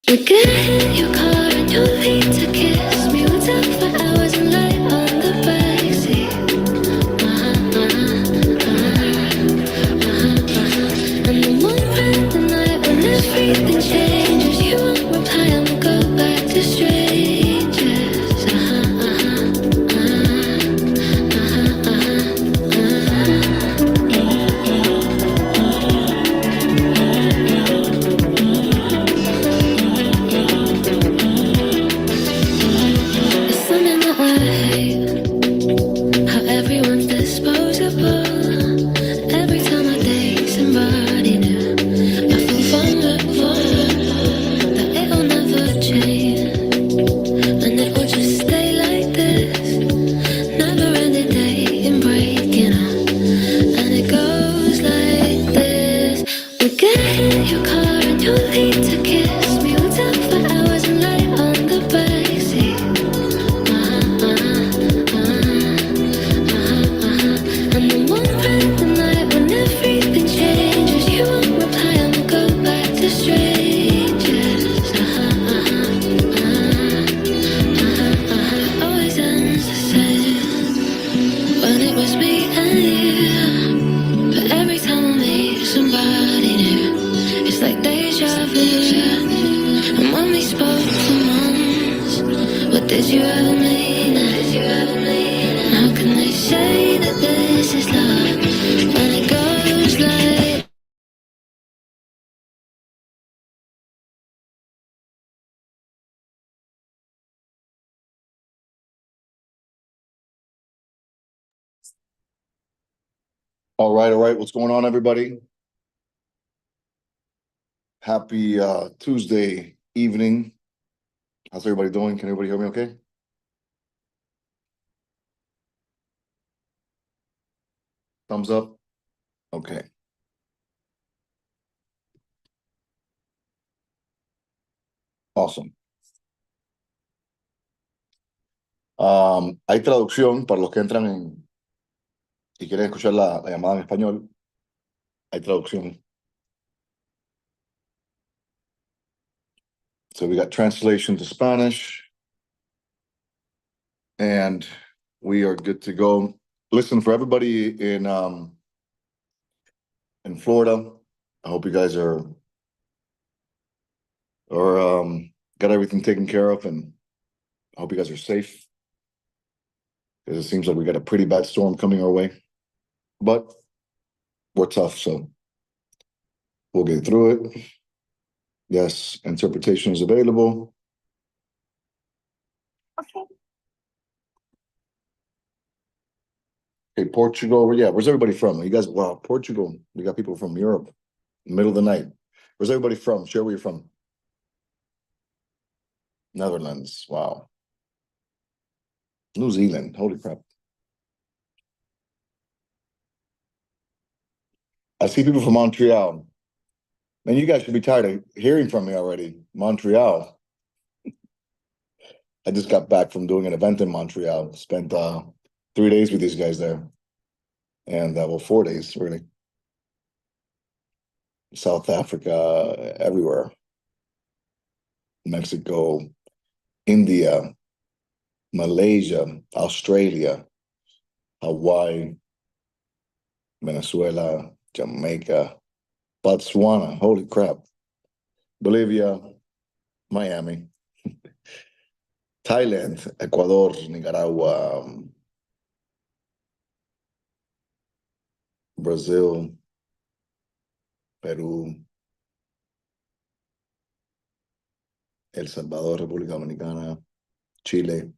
We get in your car and your feet to kiss me. We'll talk for hours and lie on the backseat. And the moment, the night when everything changes, you won't reply and we'll go back to strangers. It's something that I hate, how everyone's disposable. Every time I date somebody new, I feel vulnerable that it'll never change, and it will just stay like this. Never ending dating, breaking up, and it goes like this. We get in your car and you leave to kiss me. We'll talk for hours and lie on the backseat. And the moment, the night when everything changes, you won't reply and we'll go back to strangers. Always ends the same when it was me and you. But every time I meet somebody new, it's like deja vu. And when we spoke for months, what did you ever mean? And how can they say that this is love when it goes like? All right. What's going on, everybody? Happy Tuesday evening. How's everybody doing? Can everybody hear me okay? Thumbs up? Okay. Awesome. Hay traducción para los que entran y quieren escuchar la llamada en español. Hay traducción. So we got translation to Spanish. And we are good to go. Listen, for everybody in Florida, I hope you guys are got everything taken care of, and I hope you guys are safe, because it seems like we got a pretty bad storm coming our way. But we're tough, so we'll get through it. Yes, interpretation is available. Okay, Portugal. Yeah, where's everybody from? You guys, wow, Portugal. We got people from Europe, middle of the night. Where's everybody from? Share where you're from. Netherlands. Wow. New Zealand. Holy crap. I see people from Montreal. Man, you guys should be tired of hearing from me already. Montreal. I just got back from doing an event in Montreal. Spent 3 days with these guys there. And well, 4 days, really. South Africa, everywhere. Mexico, India, Malaysia, Australia, Hawaii, Venezuela, Jamaica, Botswana, holy crap, Bolivia, Miami, Thailand, Ecuador, Nicaragua, Brazil, Peru, El Salvador, República Dominicana, Chile,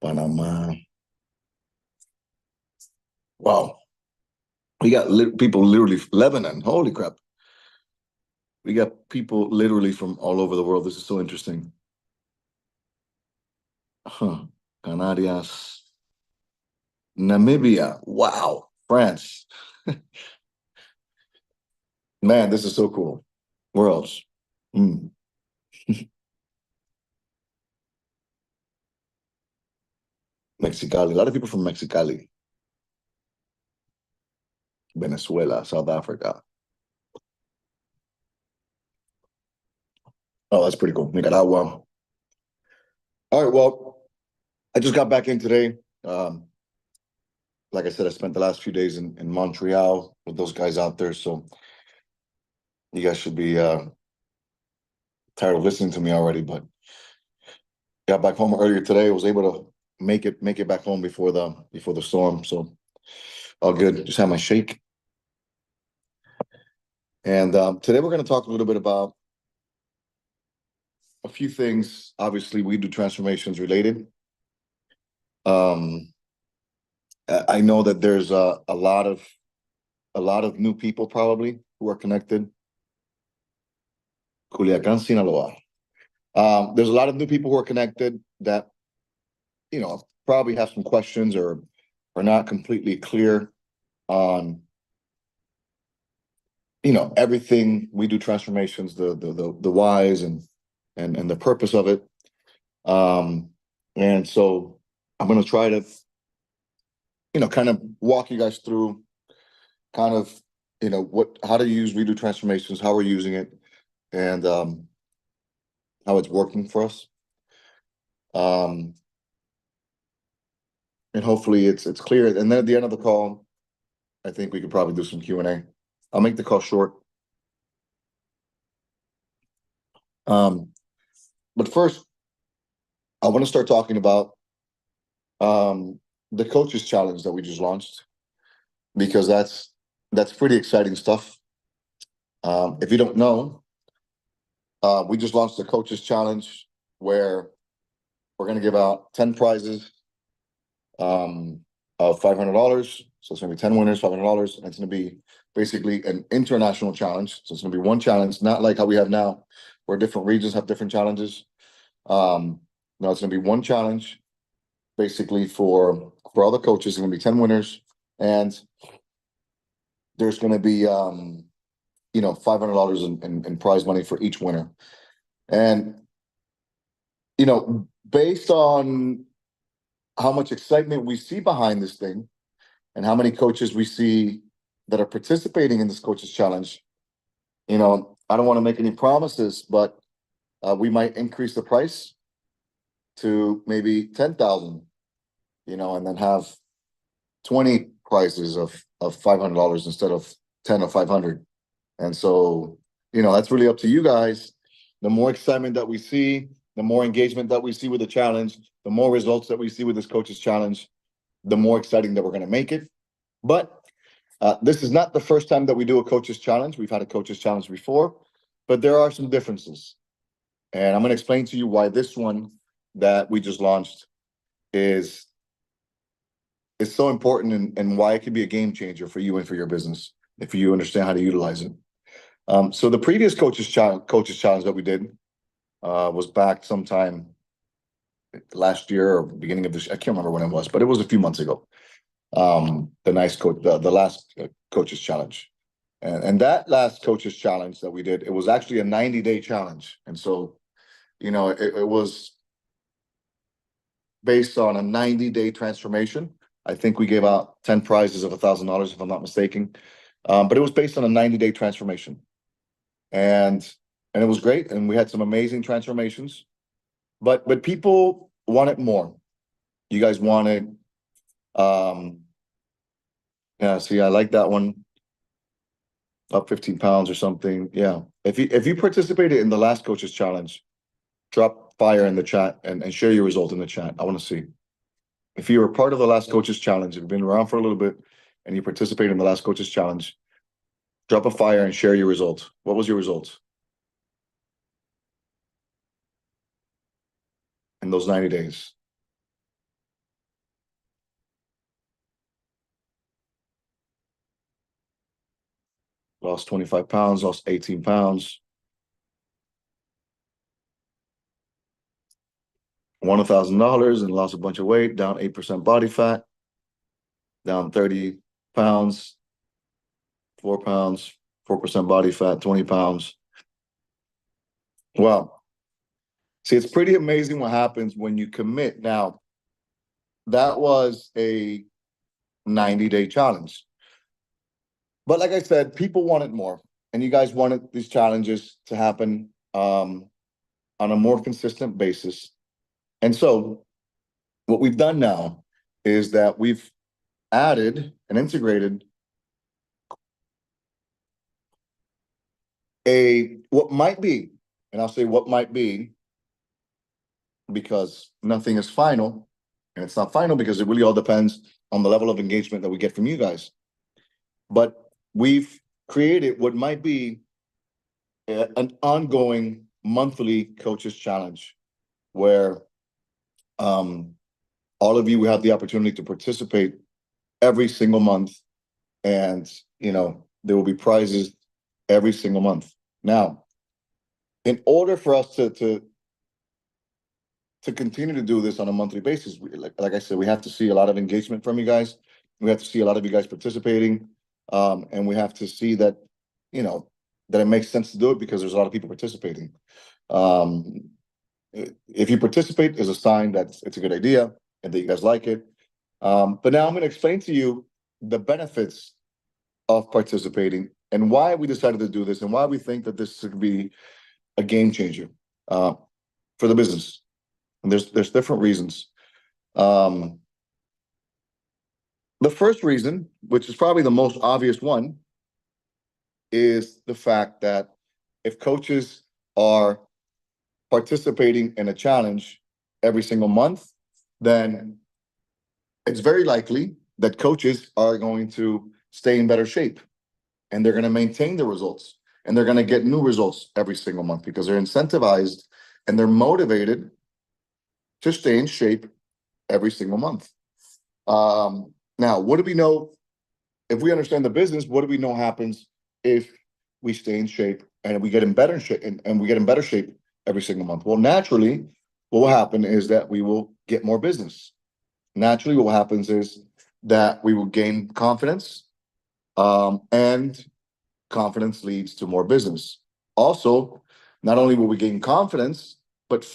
Panama. Wow. We got people literally Lebanon. Holy crap. We got people literally from all over the world. This is so interesting. Huh. Canarias, Namibia. Wow. France. Man, this is so cool. Where else? Mexicali. A lot of people from Mexicali. Venezuela, South Africa. Oh, that's pretty cool. Nicaragua. All right, well, I just got back in today. Like I said, I spent the last few days in Montreal with those guys out there, so you guys should be tired of listening to me already. But got back home earlier today. Was able to make it back home before the storm. So all good. Just had my shake. And today we're going to talk a little bit about a few things. Obviously, we do transformations related. I know that there's a lot of new people probably who are connected. Culiacan, Sinaloa. There's a lot of new people who are connected that, probably have some questions or are not completely clear on, everything we do transformations, the whys and the purpose of it. And so I'm going to try to, kind of walk you guys through kind of, how to use redo transformations, how we're using it, and how it's working for us. And hopefully it's clear. And then at the end of the call, I think we could probably do some Q&A. I'll make the call short. But first, I want to start talking about the coaches challenge that we just launched, because that's pretty exciting stuff. If you don't know, we just launched the coaches challenge where we're going to give out 10 prizes of $500. So it's going to be 10 winners, $500, and it's going to be basically an international challenge. So it's going to be one challenge, not like how we have now, where different regions have different challenges. No, it's going to be one challenge, basically for all the coaches. It's going to be 10 winners, and there's going to be $500 in prize money for each winner. And based on how much excitement we see behind this thing and how many coaches we see that are participating in this coaches challenge, I don't want to make any promises, but we might increase the price to maybe 10,000, and then have 20 prizes of $500 instead of 10 or 500. And so, that's really up to you guys. The more excitement that we see, the more engagement that we see with the challenge, the more results that we see with this coaches challenge, the more exciting that we're going to make it. But this is not the first time that we do a coaches challenge. We've had a coaches challenge before, but there are some differences. And I'm going to explain to you why this one that we just launched is so important, and why it could be a game changer for you and for your business if you understand how to utilize it. So the previous coaches challenge that we did was back sometime last year or beginning of this. I can't remember when it was, but it was a few months ago. The last coaches challenge, and that last coaches challenge that we did, it was actually a 90-day challenge, and so it was based on a 90-day transformation. I think we gave out 10 prizes of $1,000, if I'm not mistaken, but it was based on a 90-day transformation, and it was great, and we had some amazing transformations, but people wanted more. You guys wanted, yeah. See, I like that one. Up 15 pounds or something. Yeah. If you participated in the last coaches challenge, drop fire in the chat and share your result in the chat. I want to see. If you were part of the last coaches challenge, if you've been around for a little bit and you participated in the last coaches challenge, drop a fire and share your result. What was your result in those 90 days? Lost 25 pounds, lost 18 pounds. Won $1,000 and lost a bunch of weight, down 8% body fat, down 30 pounds, 4 pounds, 4% body fat, 20 pounds. Well, see, it's pretty amazing what happens when you commit. Now, that was a 90-day challenge. But like I said, people wanted more, and you guys wanted these challenges to happen. on a more consistent basis. And so what we've done now is that we've added and integrated what might be, and I'll say what might be, because nothing is final, and it's not final because it really all depends on the level of engagement that we get from you guys. But we've created what might be an ongoing monthly coaches challenge where all of you will have the opportunity to participate every single month, and there will be prizes every single month. Now, in order for us to continue to do this on a monthly basis, like I said, we have to see a lot of engagement from you guys. We have to see a lot of you guys participating, and we have to see that that it makes sense to do it because there's a lot of people participating. If you participate, is a sign that it's a good idea and that you guys like it. But now I'm going to explain to you the benefits of participating and why we decided to do this and why we think that this could be a game changer for the business. And there's different reasons. The first reason, which is probably the most obvious one, is the fact that if coaches are participating in a challenge every single month, then it's very likely that coaches are going to stay in better shape, and they're going to maintain the results, and they're going to get new results every single month because they're incentivized and they're motivated to stay in shape every single month. Now, what do we know? If we understand the business, what do we know happens if we stay in shape and we get in better shape and we get in better shape every single month? Well, naturally, what will happen is that we will get more business. Naturally, what happens is that we will gain confidence, and confidence leads to more business. Also, not only will we gain confidence, but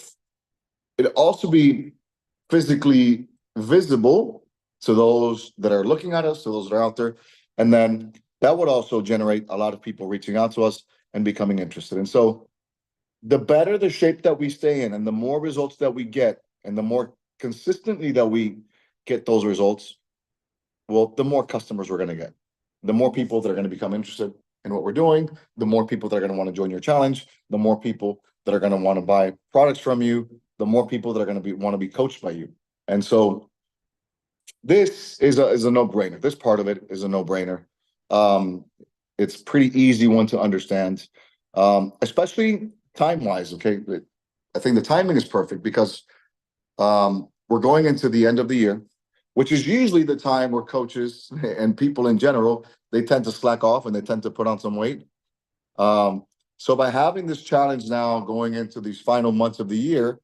it'll also be physically visible to those that are looking at us, to those that are out there. And then that would also generate a lot of people reaching out to us and becoming interested. And so the better the shape that we stay in and the more results that we get and the more consistently that we get those results, well, the more customers we're going to get. The more people that are going to become interested in what we're doing, the more people that are going to want to join your challenge, the more people that are going to want to buy products from you, the more people that are going to want to be coached by you. And so this is a no-brainer. This part of it is a no-brainer. It's pretty easy one to understand, especially time-wise. Okay, I think the timing is perfect because we're going into the end of the year, which is usually the time where coaches and people in general, they tend to slack off and they tend to put on some weight. So by having this challenge now going into these final months of the year,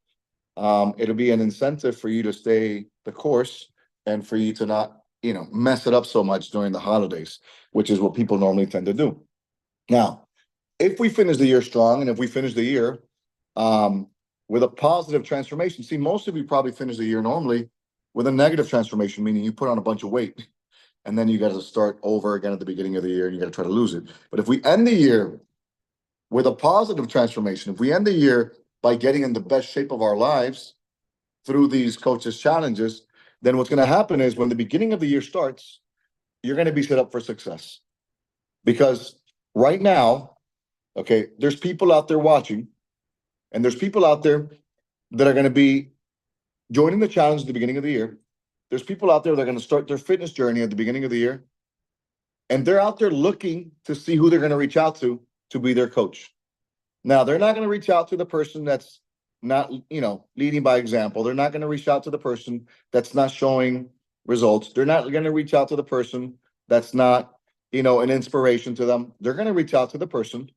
it'll be an incentive for you to stay the course and for you to not, mess it up so much during the holidays, which is what people normally tend to do. Now, if we finish the year strong and if we finish the year with a positive transformation, see, most of you probably finish the year normally with a negative transformation, meaning you put on a bunch of weight and then you got to start over again at the beginning of the year and you got to try to lose it. But if we end the year with a positive transformation, if we end the year by getting in the best shape of our lives through these coaches challenges, then what's going to happen is when the beginning of the year starts, you're going to be set up for success. Because right now, okay, there's people out there watching, and there's people out there that are going to be joining the challenge at the beginning of the year. There's people out there that are going to start their fitness journey at the beginning of the year, and they're out there looking to see who they're going to reach out to be their coach. Now, they're not going to reach out to the person that's not, leading by example. They're not going to reach out to the person that's not showing results. They're not going to reach out to the person that's not, an inspiration to them. They're going to reach out to the person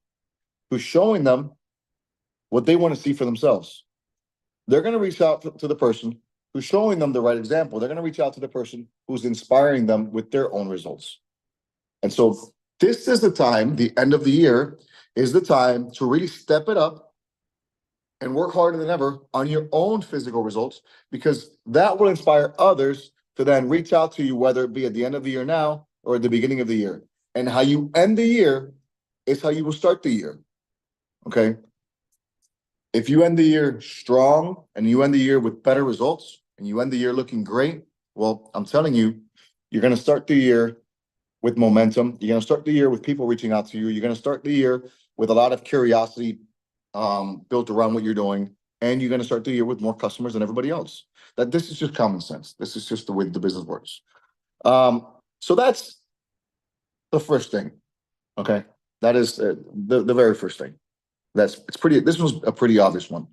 who's showing them what they want to see for themselves. They're going to reach out to the person who's showing them the right example. They're going to reach out to the person who's inspiring them with their own results. And so this is the time, the end of the year is the time to really step it up and work harder than ever on your own physical results, because that will inspire others to then reach out to you, whether it be at the end of the year now or at the beginning of the year. And how you end the year is how you will start the year. Okay. if you end the year strong and you end the year with better results and you end the year looking great, well, I'm telling you, you're going to start the year with momentum. You're going to start the year with people reaching out to you. You're going to start the year with a lot of curiosity built around what you're doing. And you're going to start the year with more customers than everybody else. That this is just common sense. This is just the way the business works. So that's the first thing. Okay. That is the very first thing. It's pretty, this was a pretty obvious one.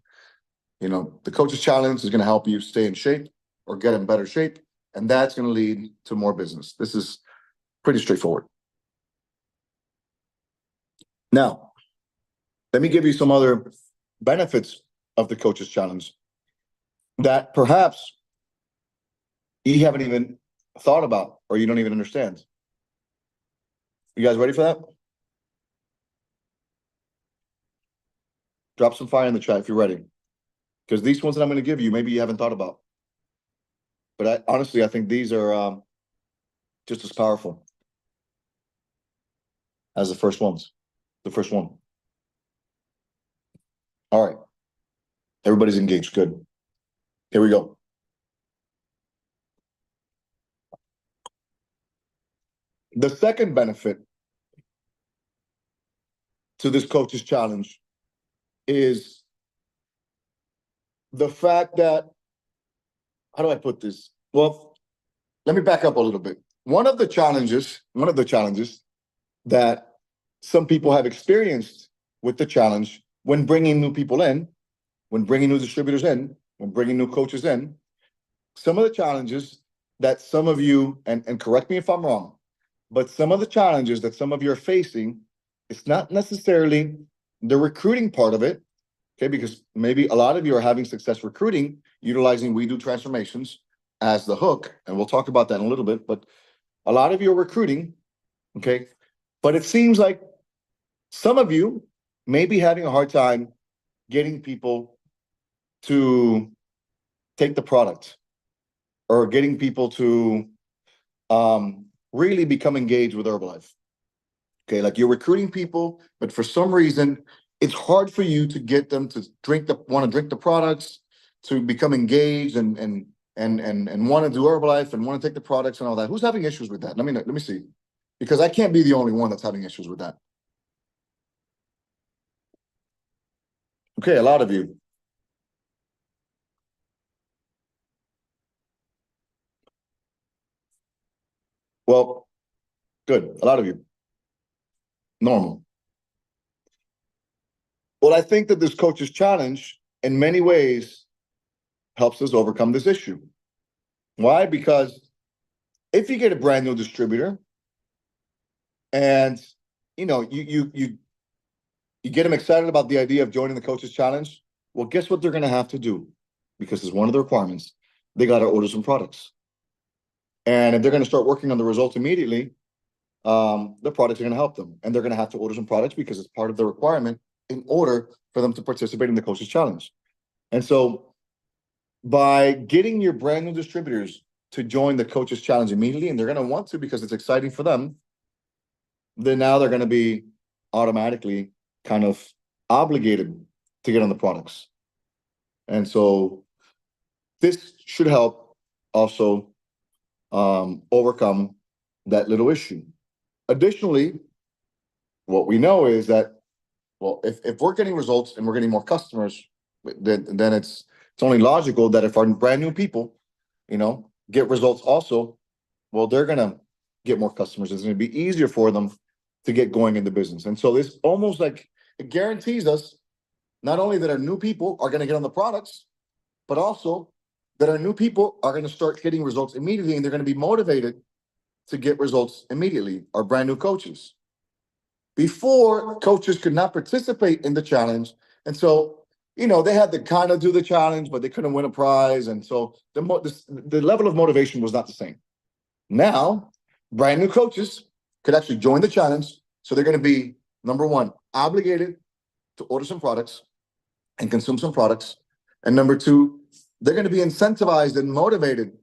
You know, the coach's challenge is going to help you stay in shape or get in better shape. And that's going to lead to more business. This is pretty straightforward. Now, let me give you some other benefits of the coach's challenge that perhaps you haven't even thought about or you don't even understand. You guys ready for that? Drop some fire in the chat if you're ready. Because these ones that I'm going to give you, maybe you haven't thought about. But honestly, I think these are just as powerful as the first ones. The first one. All right. Everybody's engaged. Good. Here we go. The second benefit to this coach's challenge is the fact that, how do I put this? Well, let me back up a little bit. One of the challenges that some people have experienced with the challenge when bringing new people in, when bringing new distributors in, when bringing new coaches in, some of the challenges that some of you, and correct me if I'm wrong, but some of the challenges that some of you are facing, it's not necessarily the recruiting part of it, okay? Because maybe a lot of you are having success recruiting, utilizing We Do Transformations as the hook, and we'll talk about that in a little bit, but a lot of you are recruiting, okay? But it seems like some of you may be having a hard time getting people to take the product or getting people to really become engaged with Herbalife. Okay, like you're recruiting people, but for some reason, it's hard for you to get them to want to drink the products, to become engaged and want to do Herbalife and want to take the products and all that. Who's having issues with that? Let me see, because I can't be the only one that's having issues with that. Okay, a lot of you. Well, good. A lot of you. Normal. Well, I think that this coach's challenge in many ways helps us overcome this issue. Why? Because if you get a brand new distributor and you know you get them excited about the idea of joining the coach's challenge, well, guess what they're going to have to do? Because it's one of the requirements. They got to order some products. And if they're going to start working on the results immediately, the products are going to help them. And they're going to have to order some products because it's part of the requirement in order for them to participate in the coach's challenge. And so by getting your brand new distributors to join the coach's challenge immediately, and they're going to want to because it's exciting for them, then now they're going to be automatically kind of obligated to get on the products. And so this should help also overcome that little issue. Additionally, what we know is that, well, if we're getting results and we're getting more customers, then it's only logical that if our brand new people, you know, get results also, well, they're going to get more customers. It's going to be easier for them to get going in the business. And so this almost like it guarantees us not only that our new people are going to get on the products, but also that our new people are going to start getting results immediately, and they're going to be motivated to get results immediately, our brand new coaches. Before, coaches could not participate in the challenge. And so, you know, they had to kind of do the challenge, but they couldn't win a prize. And so the level of motivation was not the same. Now, brand new coaches could actually join the challenge. So they're going to be, number one, obligated to order some products and consume some products. And number two, they're going to be incentivized and motivated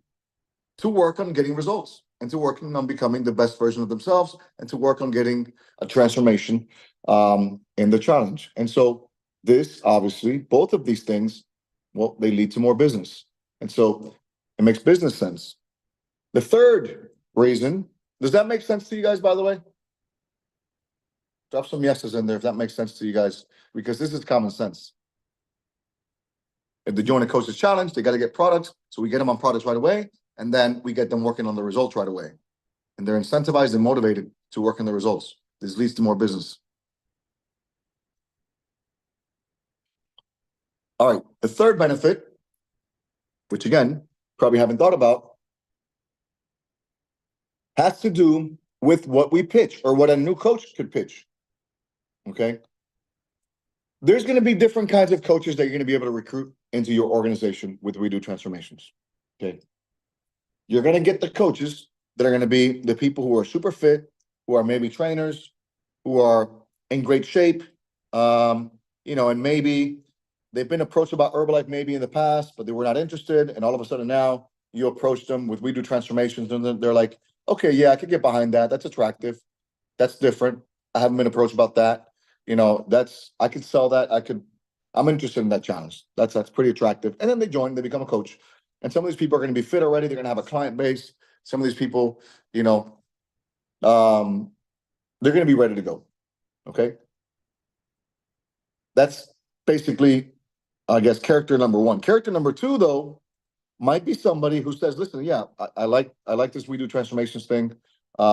to work on getting results and to work on becoming the best version of themselves and to work on getting a transformation in the challenge. And so this obviously, both of these things, well, they lead to more business. And so it makes business sense. The third reason, does that make sense to you guys, by the way? Drop some yeses in there if that makes sense to you guys, because this is common sense. If they join a coach's challenge, they got to get products. So we get them on products right away. And then we get them working on the results right away. And they're incentivized and motivated to work on the results. This leads to more business. All right, the third benefit, which again, probably haven't thought about, has to do with what we pitch or what a new coach could pitch. Okay. There's going to be different kinds of coaches that you're going to be able to recruit into your organization with We Do Transformations. Okay. You're going to get the coaches that are going to be the people who are super fit, who are maybe trainers, who are in great shape, and maybe they've been approached about Herbalife maybe in the past, but they were not interested. And all of a sudden now you approach them with We Do Transformations and they're like, okay, yeah, I could get behind that. That's attractive. That's different. I haven't been approached about that. I could sell that. I'm interested in that challenge. That's pretty attractive. And then they join, they become a coach. And some of these people are going to be fit already. They're going to have a client base. Some of these people, they're going to be ready to go. Okay. That's basically, I guess, character number one. Character number two, though, might be somebody who says, listen, yeah, I like this We Do Transformations thing. I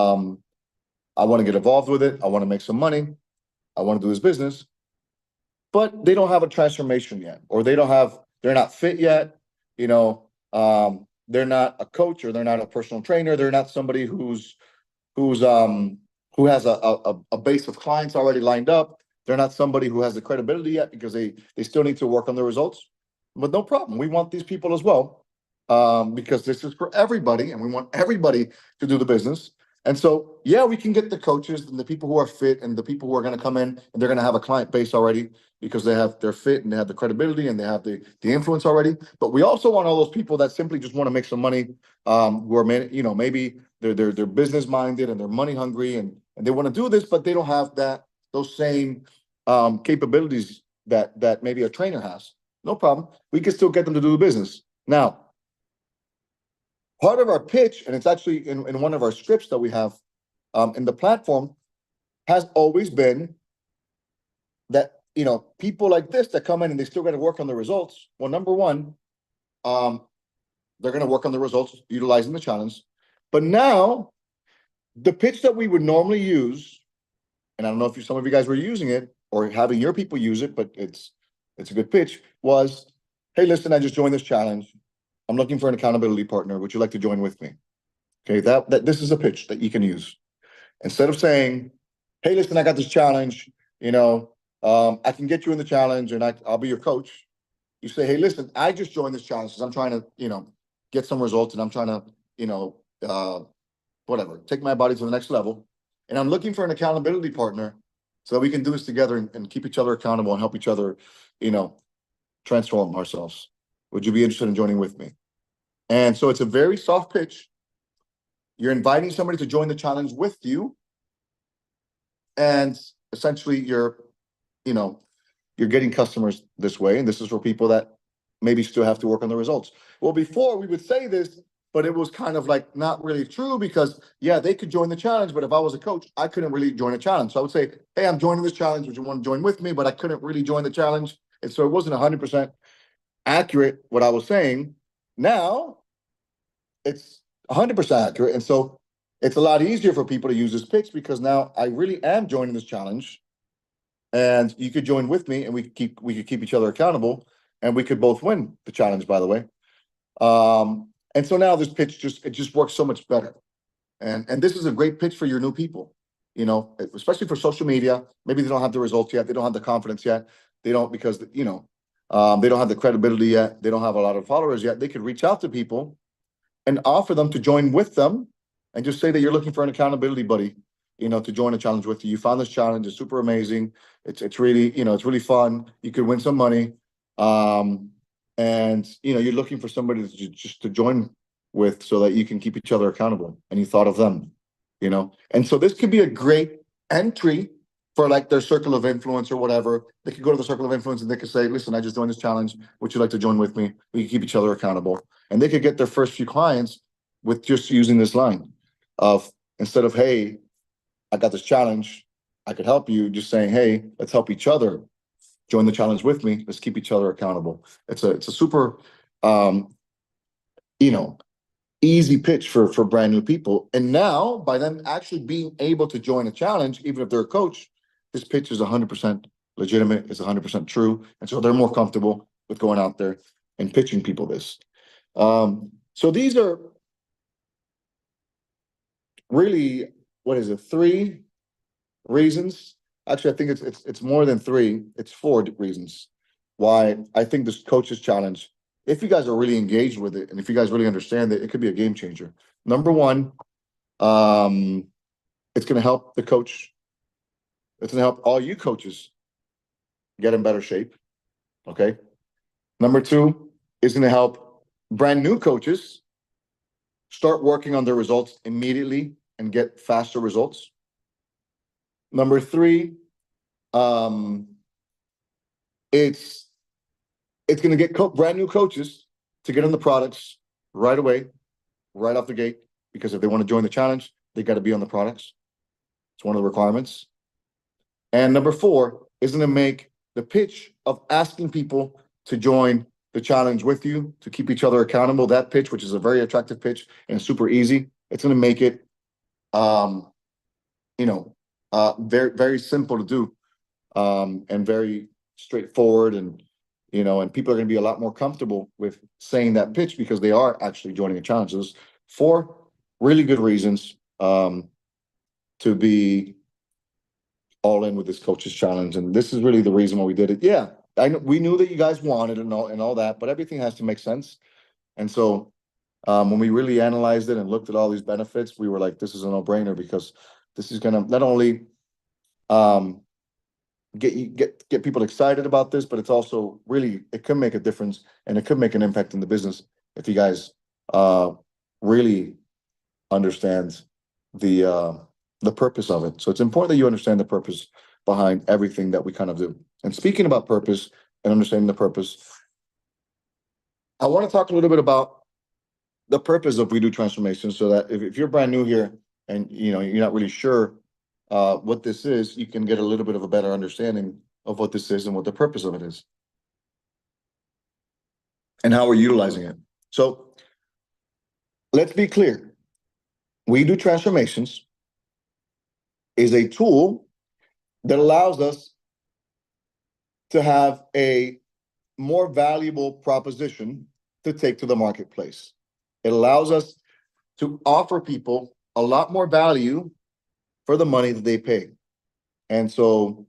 want to get involved with it. I want to make some money. I want to do this business. But they don't have a transformation yet, or they're not fit yet. They're not a coach, or they're not a personal trainer. They're not somebody who has a base of clients already lined up. They're not somebody who has the credibility yet because they still need to work on the results. But no problem. We want these people as well, because this is for everybody, and we want everybody to do the business. And so, yeah, we can get the coaches and the people who are fit and the people who are going to come in and they're going to have a client base already because they're fit and they have the credibility and they have the influence already. But we also want all those people that simply just want to make some money, who are, maybe they're business minded and they're money hungry and they want to do this, but they don't have those same capabilities that maybe a trainer has. No problem. We can still get them to do the business. Now, part of our pitch, and it's actually in one of our scripts that we have in the platform, has always been that, people like this that come in and they still got to work on the results. Well, number one, they're going to work on the results utilizing the challenge. But now, the pitch that we would normally use, and I don't know if some of you guys were using it or having your people use it, but it's a good pitch, was, hey, listen, I just joined this challenge. I'm looking for an accountability partner. Would you like to join with me? Okay, this is a pitch that you can use. Instead of saying, hey, listen, I got this challenge, I can get you in the challenge and I'll be your coach. You say, hey, listen, I just joined this challenge because I'm trying to, get some results and I'm trying to, take my body to the next level. And I'm looking for an accountability partner so that we can do this together and keep each other accountable and help each other, transform ourselves. Would you be interested in joining with me? And so it's a very soft pitch. You're inviting somebody to join the challenge with you. And essentially you're getting customers this way. And this is for people that maybe still have to work on the results. Well, before we would say this, but it was kind of like not really true because, yeah, they could join the challenge. But if I was a coach, I couldn't really join a challenge. So I would say, hey, I'm joining this challenge. Would you want to join with me? But I couldn't really join the challenge. And so it wasn't 100% accurate what I was saying. Now it's 100% accurate. And so it's a lot easier for people to use this pitch because now I really am joining this challenge and you could join with me and we could keep each other accountable and we could both win the challenge, by the way. And so now this pitch just works so much better. And this is a great pitch for your new people, especially for social media. Maybe they don't have the results yet. They don't have the confidence yet. They don't because, they don't have the credibility yet. They don't have a lot of followers yet. They could reach out to people and offer them to join with them and just say that you're looking for an accountability buddy, to join a challenge with you. You found this challenge. It's super amazing. It's really, it's really fun. You could win some money. And, you're looking for somebody to join with so that you can keep each other accountable and you thought of them, And so this could be a great entry for like their circle of influence or whatever. They could go to the circle of influence and they could say, listen, I just joined this challenge. Would you like to join with me? We can keep each other accountable. And they could get their first few clients with just using this line of, instead of, hey, I got this challenge, I could help you, just saying, hey, let's help each other. Join the challenge with me. Let's keep each other accountable. It's a super, you know, easy pitch for brand new people. And now, by them actually being able to join a challenge, even if they're a coach, this pitch is 100% legitimate, it's 100% true. And so they're more comfortable with going out there and pitching people this. So these are really, what is it, 3 reasons? Actually, I think it's more than 3. It's 4 reasons why I think this coaches challenge, if you guys are really engaged with it and if you guys really understand it, it could be a game changer. Number 1, it's going to help the coach. It's going to help all you coaches get in better shape. Okay. Number 2 is going to help brand new coaches start working on their results immediately and get faster results. Number 3, it's going to get brand new coaches to get on the products right away, right off the gate, because if they want to join the challenge, they got to be on the products. It's one of the requirements. And number 4 is going to make the pitch of asking people to join the challenge with you, to keep each other accountable. That pitch, which is a very attractive pitch and super easy, it's going to make it, very, very simple to do, and very straightforward, and and people are going to be a lot more comfortable with saying that pitch because they are actually joining a challenge. There's 4 really good reasons to be all in with this coaches challenge, and this is really the reason why we did it. Yeah, I know we knew that you guys wanted and all that, but everything has to make sense. And so when we really analyzed it and looked at all these benefits, we were like, this is a no-brainer, because this is going to not only get people excited about this, but it's also really, it could make a difference and it could make an impact in the business if you guys really understand the purpose of it. So it's important that you understand the purpose behind everything that we kind of do. And speaking about purpose and understanding the purpose, I want to talk a little bit about the purpose of We Do Transformation, so that if you're brand new here and you're not really sure what this is, you can get a little bit of a better understanding of what this is and what the purpose of it is and how we're utilizing it. So let's be clear. We Do Transformations is a tool that allows us to have a more valuable proposition to take to the marketplace. It allows us to offer people a lot more value for the money that they pay. And so,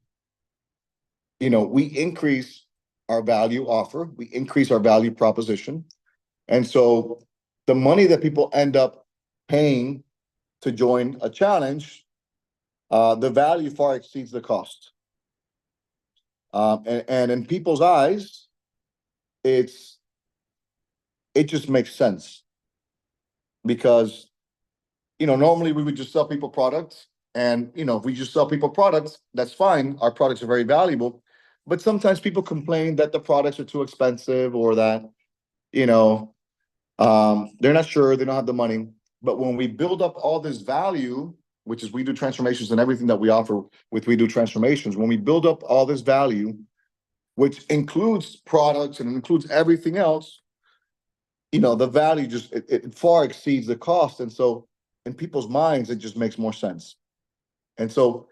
we increase our value offer, we increase our value proposition. And so the money that people end up paying to join a challenge, the value far exceeds the cost. And in people's eyes, it just makes sense, because normally we would just sell people products, and if we just sell people products, that's fine. Our products are very valuable, but sometimes people complain that the products are too expensive, or that they're not sure, they don't have the money. But when we build up all this value, which is We Do Transformations and everything that we offer with We Do Transformations, when we build up all this value, which includes products and includes everything else, the value just, it far exceeds the cost. And so in people's minds, it just makes more sense. And so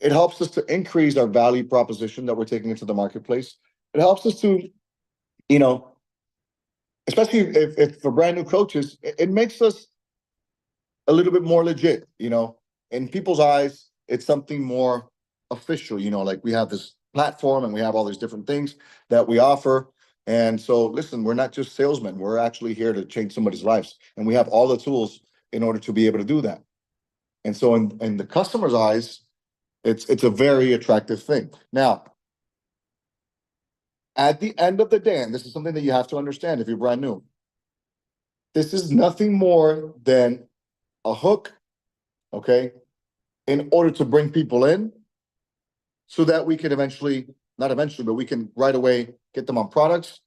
it helps us to increase our value proposition that we're taking into the marketplace. It helps us to, especially if for brand new coaches, it makes us a little bit more legit. In people's eyes, it's something more official. Like we have this platform and we have all these different things that we offer. And so, listen, we're not just salesmen. We're actually here to change somebody's lives. And we have all the tools in order to be able to do that. And so in the customer's eyes, it's a very attractive thing. Now, at the end of the day, and this is something that you have to understand if you're brand new, this is nothing more than a hook, okay, in order to bring people in so that we can eventually, not eventually, but we can right away get them on products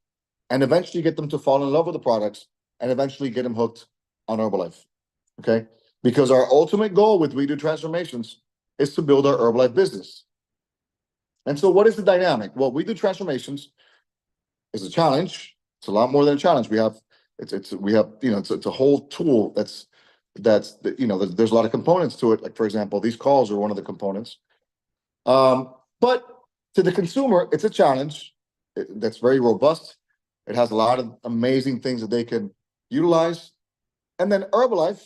and eventually get them to fall in love with the products and eventually get them hooked on Herbalife. Okay? Because our ultimate goal with We Do Transformations is to build our Herbalife business. And so what is the dynamic? Well, We Do Transformations is a challenge. It's a lot more than a challenge. We have it's a whole tool that's there's a lot of components to it. Like, for example, these calls are one of the components. But to the consumer, it's a challenge that's very robust. It has a lot of amazing things that they can utilize. And then Herbalife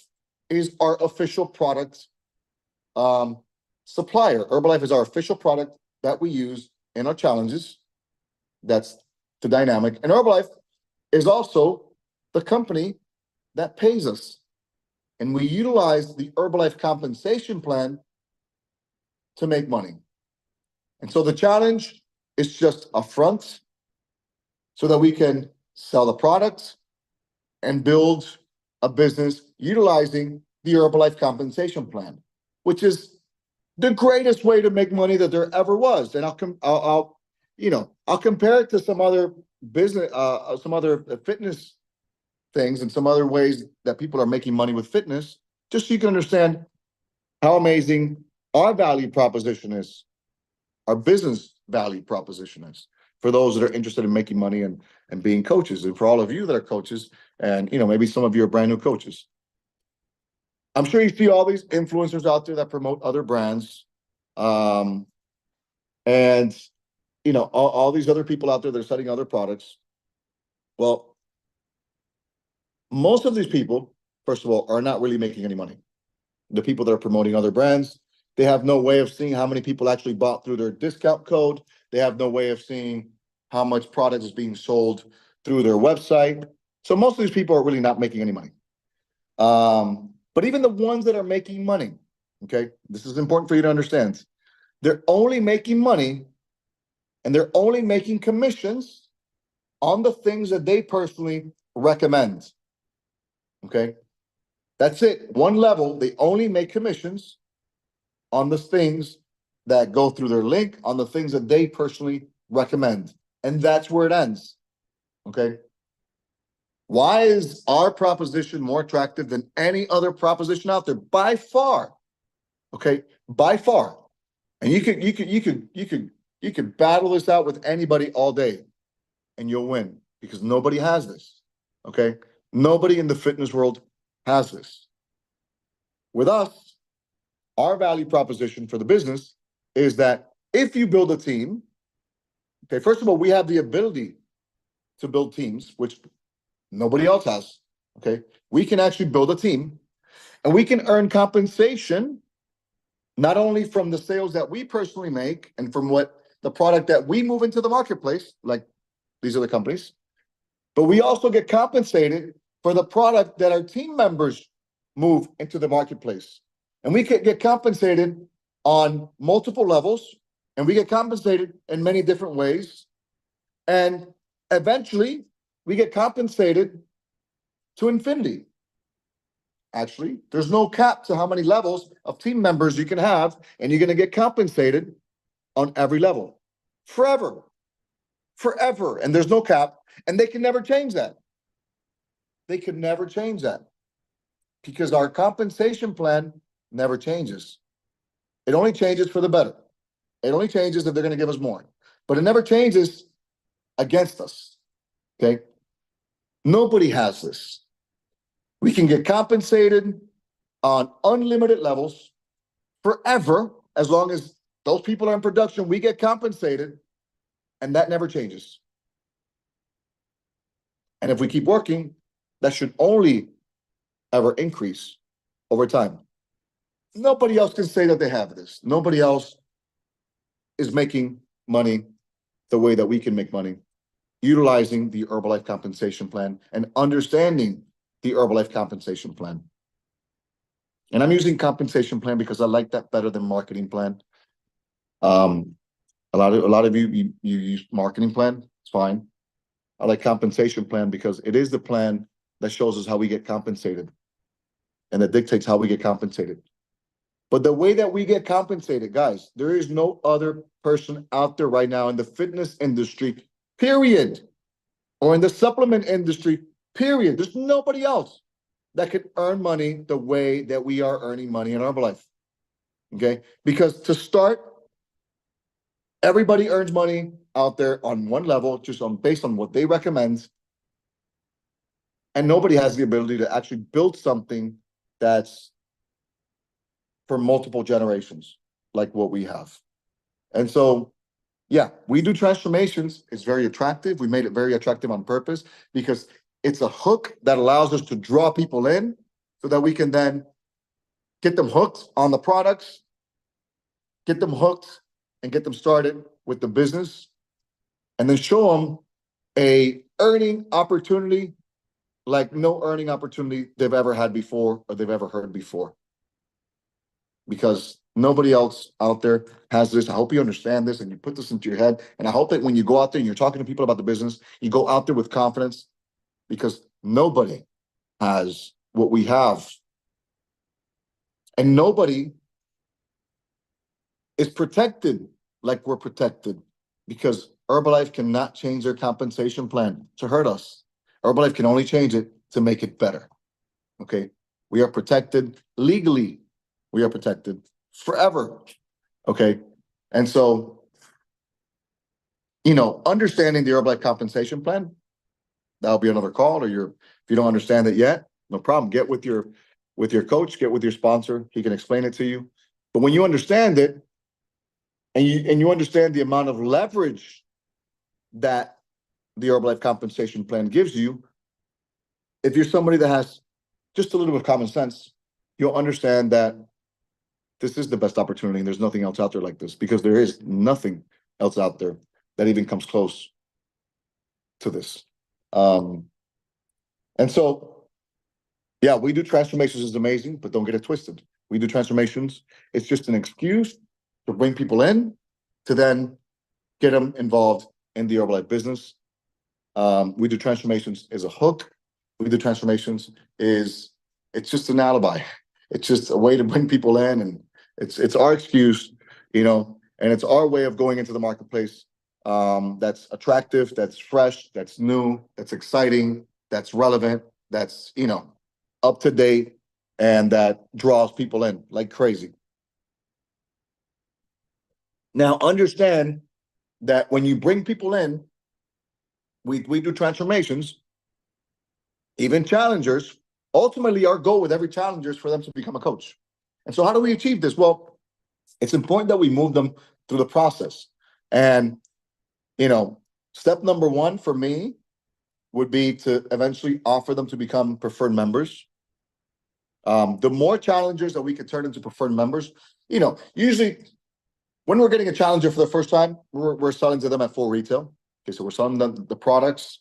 is our official product supplier. Herbalife is our official product that we use in our challenges. That's the dynamic. And Herbalife is also the company that pays us. And we utilize the Herbalife compensation plan to make money. And so the challenge is just a front so that we can sell the product and build a business utilizing the Herbalife compensation plan, which is the greatest way to make money that there ever was. And I'll compare it to some other business, some other fitness things and some other ways that people are making money with fitness, just so you can understand how amazing our value proposition is, our business value proposition is for those that are interested in making money and being coaches, and for all of you that are coaches, and maybe some of you are brand new coaches. I'm sure you see all these influencers out there that promote other brands, and all these other people out there that are selling other products. Well, most of these people, first of all, are not really making any money. The people that are promoting other brands, they have no way of seeing how many people actually bought through their discount code. They have no way of seeing how much product is being sold through their website. So most of these people are really not making any money. But even the ones that are making money, okay, this is important for you to understand. They're only making money and they're only making commissions on the things that they personally recommend. Okay, that's it. One level, they only make commissions on the things that go through their link, on the things that they personally recommend. And that's where it ends. Okay. Why is our proposition more attractive than any other proposition out there? By far. Okay, by far. And you could battle this out with anybody all day and you'll win, because nobody has this. Okay. Nobody in the fitness world has this. With us, our value proposition for the business is that if you build a team, okay, first of all, we have the ability to build teams, which nobody else has. Okay, we can actually build a team and we can earn compensation not only from the sales that we personally make and from what the product that we move into the marketplace, like these other companies, but we also get compensated for the product that our team members move into the marketplace. And we can get compensated on multiple levels, and we get compensated in many different ways. And eventually, we get compensated to infinity. Actually, there's no cap to how many levels of team members you can have, and you're going to get compensated on every level forever. Forever. And there's no cap, and they can never change that. They could never change that because our compensation plan never changes. It only changes for the better. It only changes if they're going to give us more, but it never changes against us. Okay. Nobody has this. We can get compensated on unlimited levels forever. As long as those people are in production, we get compensated, and that never changes. And if we keep working, that should only ever increase over time. Nobody else can say that they have this. Nobody else is making money the way that we can make money, utilizing the Herbalife compensation plan and understanding the Herbalife compensation plan. And I'm using compensation plan because I like that better than marketing plan. A lot of you use marketing plan. It's fine. I like compensation plan because it is the plan that shows us how we get compensated, and it dictates how we get compensated. But the way that we get compensated, guys, there is no other person out there right now in the fitness industry, period, or in the supplement industry, period. There's nobody else that can earn money the way that we are earning money in Herbalife. Okay? Because to start, everybody earns money out there on one level, just based on what they recommend. And nobody has the ability to actually build something that's for multiple generations, like what we have. And so, yeah, we do transformations. It's very attractive. We made it very attractive on purpose because it's a hook that allows us to draw people in so that we can then get them hooked on the products, get them hooked and get them started with the business, and then show them a earning opportunity like no earning opportunity they've ever had before or they've ever heard before. Because nobody else out there has this. I hope you understand this and you put this into your head. And I hope that when you go out there and you're talking to people about the business, you go out there with confidence because nobody has what we have. And nobody is protected like we're protected because Herbalife cannot change their compensation plan to hurt us. Herbalife can only change it to make it better. Okay? We are protected legally. We are protected forever. Okay? And so, understanding the Herbalife compensation plan, that'll be another call, or if you don't understand it yet, no problem. Get with your coach, get with your sponsor. He can explain it to you. But when you understand it, and you understand the amount of leverage that the Herbalife compensation plan gives you, if you're somebody that has just a little bit of common sense, you'll understand that this is the best opportunity and there's nothing else out there like this because there is nothing else out there that even comes close to this. And so, yeah, we do transformations is amazing, but don't get it twisted. We do transformations. It's just an excuse to bring people in to then get them involved in the Herbalife business. We do transformations as a hook. We do transformations it's just an alibi. It's just a way to bring people in, and it's our excuse, and it's our way of going into the marketplace. That's attractive, that's fresh, that's new, that's exciting, that's relevant, that's up to date, and that draws people in like crazy. Now, understand that when you bring people in, we do transformations, even challengers. Ultimately, our goal with every challenger is for them to become a coach. And so how do we achieve this? Well, it's important that we move them through the process. And, step number one for me would be to eventually offer them to become preferred members. The more challengers that we could turn into preferred members, usually when we're getting a challenger for the first time, we're selling to them at full retail. Okay, so we're selling them the products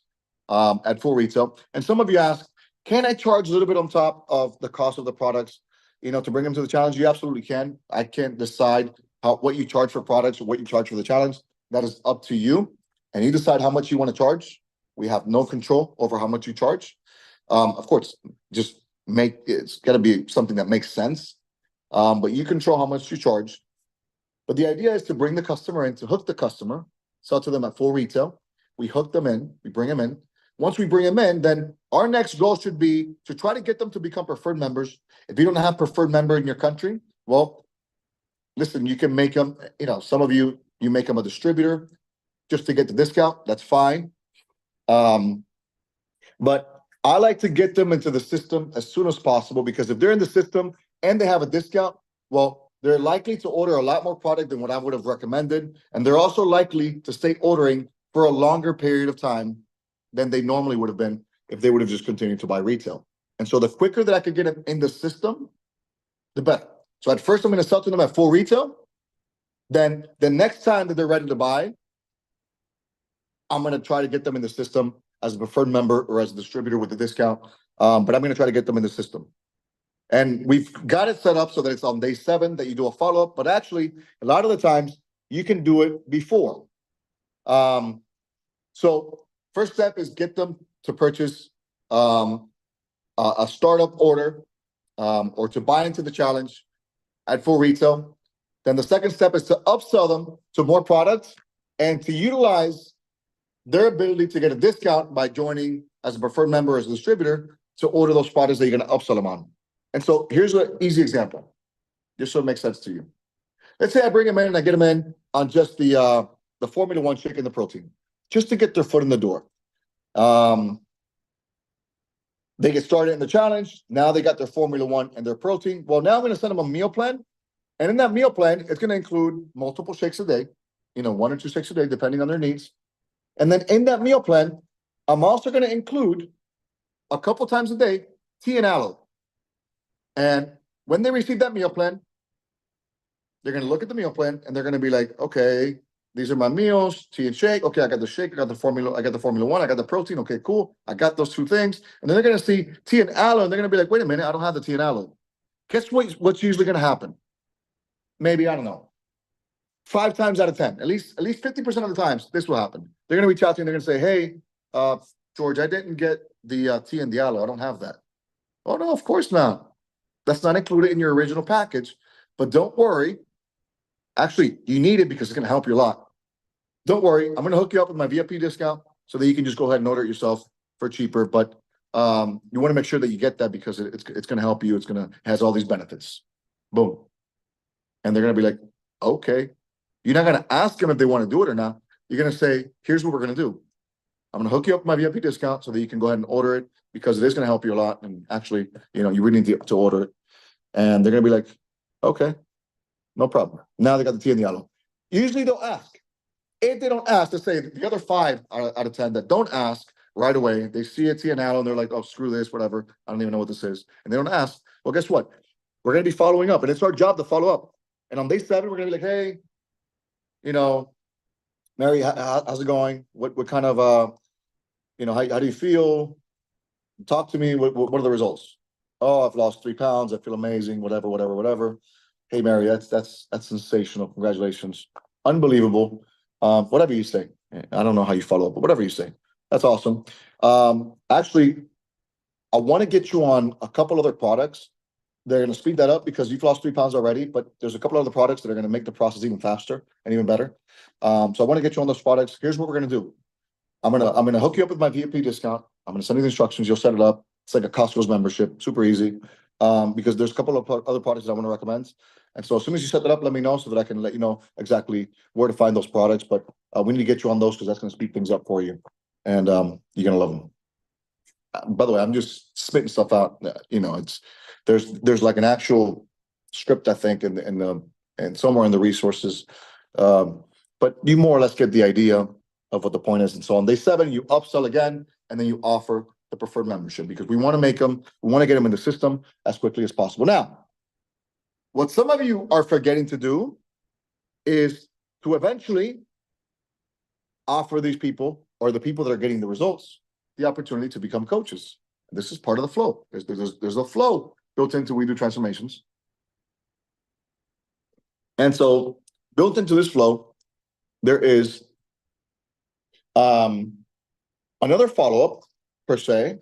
at full retail. And some of you ask, can I charge a little bit on top of the cost of the products, to bring them to the challenge? You absolutely can. I can't decide what you charge for products or what you charge for the challenge. That is up to you. And you decide how much you want to charge. We have no control over how much you charge. Of course, it's got to be something that makes sense. But you control how much you charge. But the idea is to bring the customer in, to hook the customer, sell to them at full retail. We hook them in, we bring them in. Once we bring them in, then our next goal should be to try to get them to become preferred members. If you don't have preferred member in your country, well, listen, you can make them, some of you make them a distributor just to get the discount. That's fine. But I like to get them into the system as soon as possible, because if they're in the system and they have a discount, well, they're likely to order a lot more product than what I would have recommended. And they're also likely to stay ordering for a longer period of time than they normally would have been if they would have just continued to buy retail. And so the quicker that I could get them in the system, the better. So at first, I'm going to sell to them at full retail. Then the next time that they're ready to buy, I'm going to try to get them in the system as a preferred member or as a distributor with a discount. But I'm going to try to get them in the system. And we've got it set up so that it's on day 7 that you do a follow-up. But actually, a lot of the times, you can do it before. So first step is get them to purchase a startup order or to buy into the challenge at full retail. Then the second step is to upsell them to more products and to utilize their ability to get a discount by joining as a preferred member, as a distributor, to order those products that you're going to upsell them on. And so here's an easy example, just so it makes sense to you. Let's say I bring them in and I get them in on just the Formula One shake and the protein, just to get their foot in the door. They get started in the challenge. Now they got their Formula One and their protein. Well, now I'm going to send them a meal plan. And in that meal plan, it's going to include multiple shakes a day, 1 or 2 shakes a day, depending on their needs. And then in that meal plan, I'm also going to include a couple times a day, tea and aloe. And when they receive that meal plan, they're going to look at the meal plan and they're going to be like, okay, these are my meals, tea and shake. Okay, I got the shake, I got the Formula One, I got the protein. Okay, cool. I got those 2 things. And then they're going to see tea and aloe and they're going to be like, wait a minute, I don't have the tea and aloe. Guess what's usually going to happen? Maybe, I don't know, 5 times out of 10, at least 50% of the times, this will happen. They're going to reach out to you and they're going to say, hey, George, I didn't get the tea and the aloe. I don't have that. Oh, no, of course not. That's not included in your original package. But don't worry. Actually, you need it because it's going to help you a lot. Don't worry. I'm going to hook you up with my VIP discount so that you can just go ahead and order it yourself for cheaper. But you want to make sure that you get that because it's going to help you. Has all these benefits. Boom. And they're going to be like, okay. You're not going to ask them if they want to do it or not. You're going to say, here's what we're going to do. I'm going to hook you up with my VIP discount so that you can go ahead and order it because it is going to help you a lot. And actually, you really need to order it. And they're going to be like, okay, no problem. Now they got the tea and the aloe. Usually they'll ask. If they don't ask, let's say the other 5 out of 10 that don't ask right away, they see a tea and aloe and they're like, oh, screw this, whatever. I don't even know what this is. And they don't ask. Well, guess what? We're going to be following up and it's our job to follow up. And on day 7, we're going to be like, hey, Mary, how's it going? What kind of, how do you feel? Talk to me. What are the results? Oh, I've lost 3 pounds. I feel amazing. Whatever. Hey, Mary, that's sensational. Congratulations. Unbelievable. Whatever you say. I don't know how you follow up, but whatever you say. That's awesome. Actually, I want to get you on a couple other products. They're going to speed that up because you've lost 3 pounds already, but there's a couple other products that are going to make the process even faster and even better. So I want to get you on those products. Here's what we're going to do. I'm going to hook you up with my VIP discount. I'm going to send you the instructions. You'll set it up. It's like a Costco's membership, super easy. Because there's a couple of other products that I want to recommend. And so as soon as you set that up, let me know so that I can let you know exactly where to find those products. But we need to get you on those because that's going to speed things up for you. And you're going to love them. By the way, I'm just spitting stuff out. There's like an actual script, I think, and somewhere in the resources. But you more or less get the idea of what the point is. And so on day 7, you upsell again, and then you offer the preferred membership because we want to get them in the system as quickly as possible. Now, what some of you are forgetting to do is to eventually offer these people or the people that are getting the results the opportunity to become coaches. This is part of the flow. There's a flow built into We Do Transformations. And so built into this flow, there is another follow-up per se,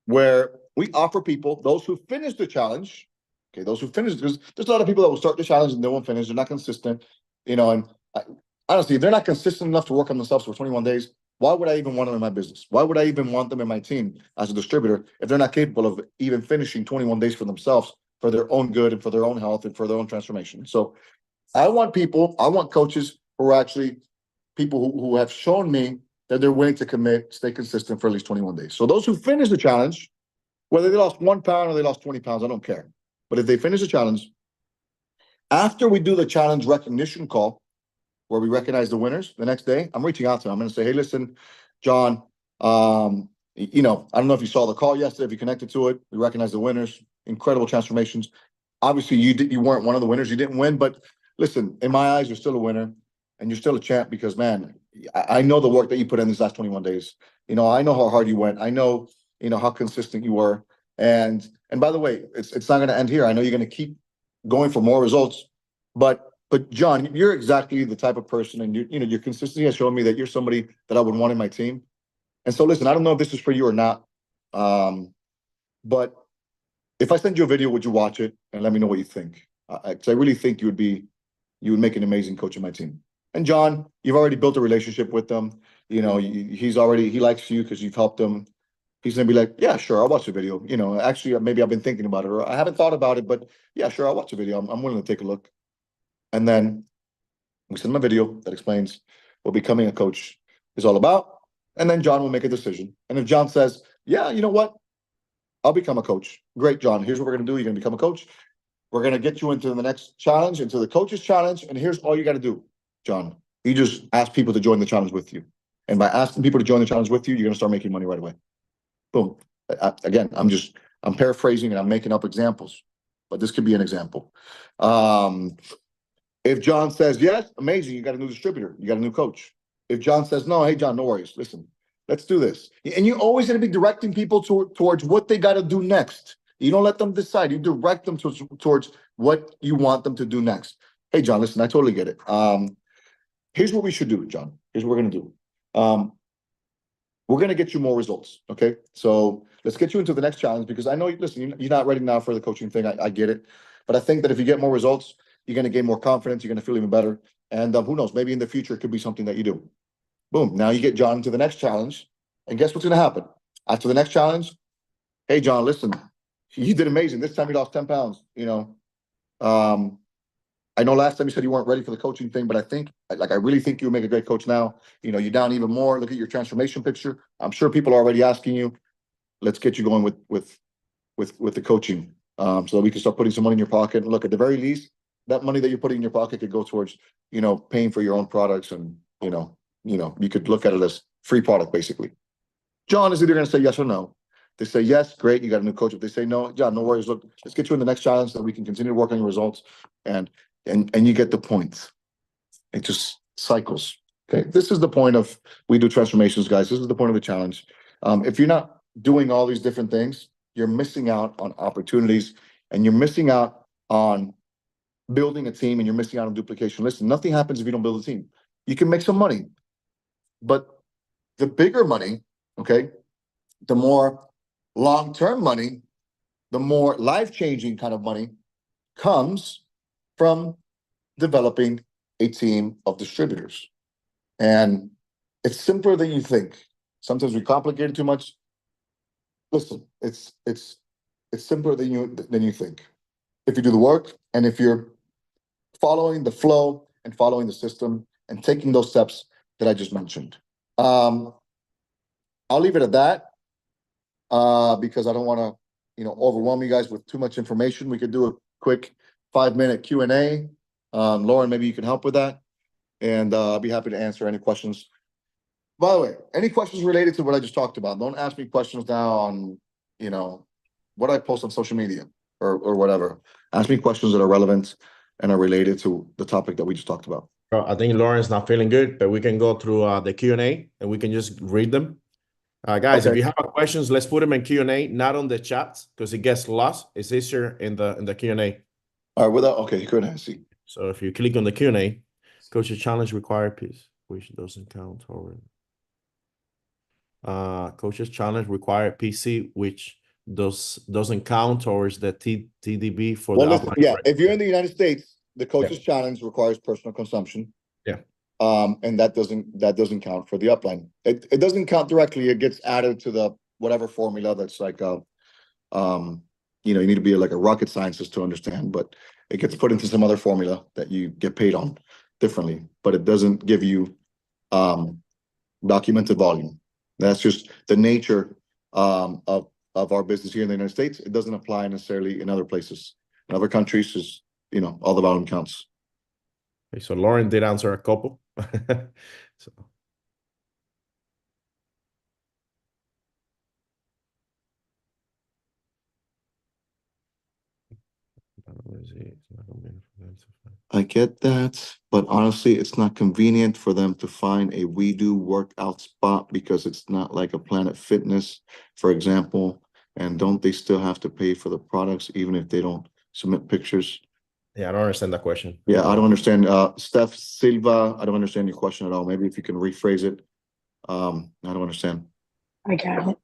where we offer people, those who finish the challenge, okay, those who finish, there's a lot of people that will start the challenge and they won't finish, they're not consistent, and honestly, if they're not consistent enough to work on themselves for 21 days, why would I even want them in my business? Why would I even want them in my team as a distributor if they're not capable of even finishing 21 days for themselves, for their own good and for their own health and for their own transformation? So I want coaches who are actually people who have shown me that they're willing to commit, stay consistent for at least 21 days. So those who finish the challenge, whether they lost 1 pound or they lost 20 pounds, I don't care. But if they finish the challenge, after we do the challenge recognition call, where we recognize the winners, the next day, I'm reaching out to them. I'm going to say, hey, listen, John, I don't know if you saw the call yesterday, if you connected to it, we recognize the winners, incredible transformations. Obviously, you weren't one of the winners. You didn't win, but listen, in my eyes, you're still a winner and you're still a champ because, man, I know the work that you put in these last 21 days. I know how hard you went. I know, how consistent you were. And by the way, it's not going to end here. I know you're going to keep going for more results, but John, you're exactly the type of person, and your consistency has shown me that you're somebody that I would want in my team. And so, listen, I don't know if this is for you or not, but if I send you a video, would you watch it and let me know what you think? Because I really think you would make an amazing coach on my team. And John, you've already built a relationship with them. You know, he likes you because you've helped him. He's gonna be like, yeah, sure, I'll watch the video. You know, actually, maybe I've been thinking about it, or I haven't thought about it, but yeah, sure, I'll watch the video. I'm willing to take a look. And then we send him a video that explains what becoming a coach is all about. And then John will make a decision. And if John says, yeah, you know what? I'll become a coach. Great, John. Here's what we're gonna do. You're gonna become a coach. We're gonna get you into the next challenge, into the coach's challenge. And here's all you gotta do, John. You just ask people to join the challenge with you. And by asking people to join the challenge with you, you're gonna start making money right away. Boom. Again, I'm paraphrasing and I'm making up examples, but this could be an example. If John says, yes, amazing, you got a new distributor, you got a new coach. If John says, no, hey, John, no worries. Listen, let's do this. And you're always going to be directing people towards what they got to do next. You don't let them decide. You direct them towards what you want them to do next. Hey, John, listen, I totally get it. Here's what we should do, John. Here's what we're going to do. We're going to get you more results. Okay. So let's get you into the next challenge, because I know, listen, you're not ready now for the coaching thing. I get it. But I think that if you get more results, you're going to gain more confidence. You're going to feel even better. And who knows, maybe in the future, it could be something that you do. Boom. Now you get John into the next challenge. And guess what's going to happen? After the next challenge, hey, John, listen, you did amazing. This time you lost 10 pounds. You know, I know last time you said you weren't ready for the coaching thing, but I really think you'll make a great coach now. You know, you're down even more. Look at your transformation picture. I'm sure people are already asking you. Let's get you going with the coaching, so that we can start putting some money in your pocket. And look, at the very least, that money that you're putting in your pocket could go towards, you know, paying for your own products, and you know, you could look at it as free product basically. John is either going to say yes or no. They say yes, great, you got a new coach. If they say no, John, no worries. Look, let's get you in the next challenge so that we can continue to work on your results, and you get the points. It just cycles. Okay, this is the point of we do transformations, guys. This is the point of the challenge. If you're not doing all these different things, you're missing out on opportunities, and you're missing out on building a team, and you're missing out on duplication. Listen, nothing happens if you don't build a team. You can make some money, but the bigger money, okay, the more long-term money, the more life-changing kind of money comes from developing a team of distributors. And it's simpler than you think. Sometimes we complicate it too much. Listen, it's simpler than you think. If you do the work, and if you're following the flow and following the system and taking those steps that I just mentioned. I'll leave it at that, because I don't want to, you know, overwhelm you guys with too much information. We could do a quick 5-minute Q&A. Lauren, maybe you can help with that, and I'll be happy to answer any questions. By the way, any questions related to what I just talked about, don't ask me questions now on, you know, what I post on social media or whatever. Ask me questions that are relevant and are related to the topic that we just talked about. I think Lauren's not feeling good, but we can go through the Q&A and we can just read them. Guys, Okay. if you have questions, let's put them in Q&A, not on the chat, because it gets lost. It's easier in the Q&A. All right, okay, good. I see. So if you click on the Q&A, coach's challenge required piece, which doesn't count toward coach's challenge required PC, which doesn't count towards the TDB for the Listen, outline. yeah, if you're in the United States, the coach's challenge requires personal consumption. Yeah. And that doesn't count for the upline. It doesn't count directly. It gets added to the whatever formula that's like you know, you need to be like a rocket scientist to understand, but it gets put into some other formula that you get paid on differently, but it doesn't give you documented volume. That's just the nature of our business here in the United States. It doesn't apply necessarily in other places. In other countries, is, you know, all the volume counts. Okay, so Lauren did answer a couple. So. I get that, but honestly, it's not convenient for them to find a WeDo workout spot because it's not like a Planet Fitness, for example. And don't they still have to pay for the products even if they don't submit pictures? Yeah, I don't understand that question. Yeah, I don't understand. Steph Silva, I don't understand your question at all. Maybe if you can rephrase it. I don't understand. I got it.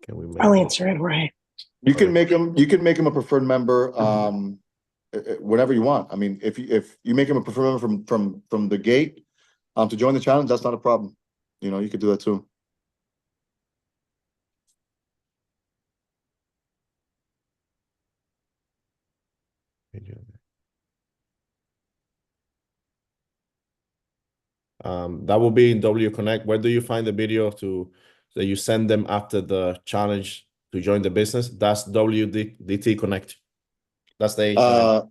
Can we I'll answer it right. You can make him a preferred member, whenever you want. I mean, if you make him a preferred member from the gate, to join the challenge, that's not a problem. You know, you could do that too. That will be in W Connect. Where do you find the video that you send them after the challenge to join the business? That's WDT Connect. That's the challenge.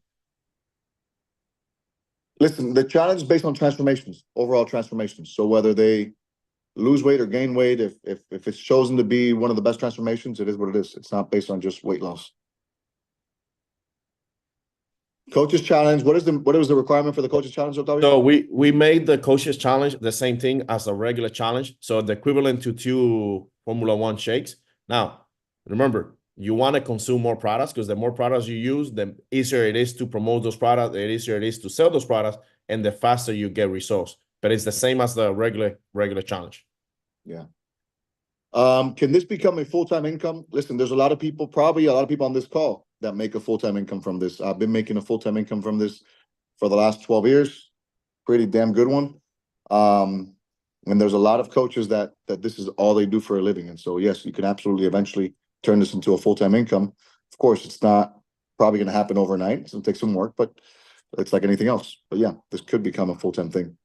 Listen, the challenge is based on transformations, overall transformations. So whether they lose weight or gain weight, if it's chosen to be one of the best transformations, it is what it is. It's not based on just weight loss. Coaches challenge. What was the requirement for the coaches challenge, Octavio? So we made the coaches challenge the same thing as a regular challenge. So the equivalent to 2 Formula One shakes. Now, remember, you want to consume more products because the more products you use, the easier it is to promote those products, the easier it is to sell those products, and the faster you get results. But it's the same as the regular challenge. Yeah. Can this become a full-time income? Listen, there's probably a lot of people on this call that make a full-time income from this. I've been making a full-time income from this for the last 12 years. Pretty damn good one. And there's a lot of coaches that this is all they do for a living. And so, yes, you can absolutely eventually turn this into a full-time income. Of course, it's not probably going to happen overnight. It's going to take some work, but it's like anything else. But yeah, this could become a full-time thing.